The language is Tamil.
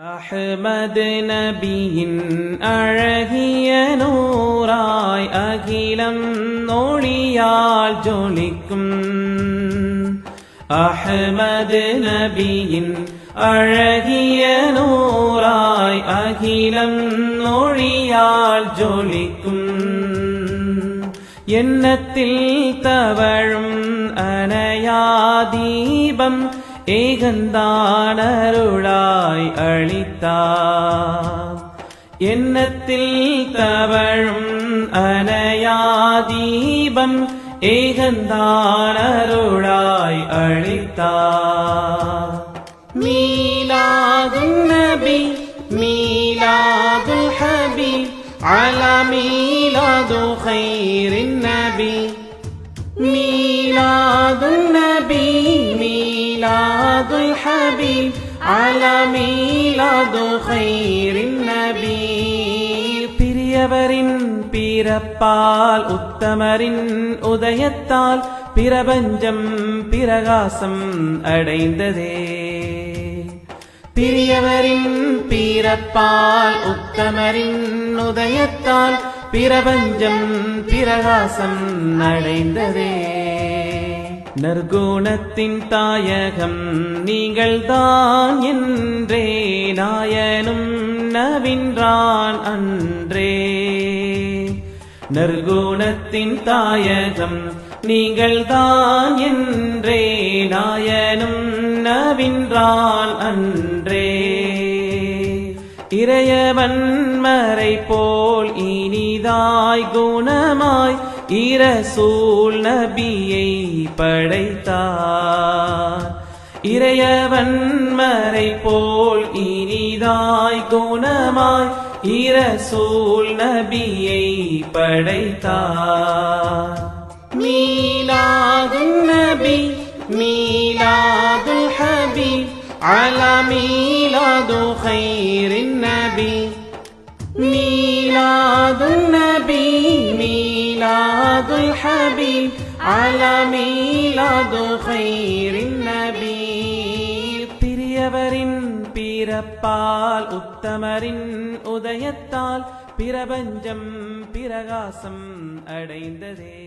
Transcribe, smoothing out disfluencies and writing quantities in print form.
அஹ்மது நபியின் அழகிய நூறாய் அகிலம் ஒளியால் ஜொலிக்கும். அஹ்மது நபியின் அழகிய நூறாய் அகிலம் ஒளியால் ஜொலிக்கும். எண்ணத்தில் தவழும் அணையாதீபம் ஏகந்தானருளாய் அளித்தார். எண்ணத்தில் தவழும் அணையாதீபம் ஏகந்தானருளாய் அளித்தார். மீலாதுன் நபி மீலாதுல் ஹபீப் அலா மீலாது கைரின் நபி. மீலாதுன் நபி மீலாதுல் ஹபீப் அலா மீலாது கைரின் நபி. பிரியவரின் பிறப்பால் உத்தமரின் உதயத்தால் பிரபஞ்சம் பிரகாசம் அடைந்ததே. பிரியவரின் பிறப்பால் உத்தமரின் உதயத்தால் பிரபஞ்சம் பிரகாசம் அடைந்ததே. நற்குணத்தின் தாயகம் நீங்கள்தான் என்றே நாயனும் நவின்றான் அன்றே. நற்குணத்தின் தாயகம் நீங்கள்தான் என்றே நாயனும் நவின்றான் அன்றே. இறையவன் மறை போல் இனிதாய் குணமாய் இரசூல் நபியை படைத்தார். இறையவன் மறை போல் இனிதாய் குணமாய் இரசூல் நபியை படைத்தார். மீலாதுன் நபி மீலாதுல் ஹபீப் அலா மீலாது கைரின் நபி. மீலாதுன் நபி மீலாதுல் ஹபீப் அலா மீலாது கைரின் நபி. பிரியவரின் பிறப்பால் உத்தமரின் உதயத்தால் பிரபஞ்சம் பிரகாசம் அடைந்ததே.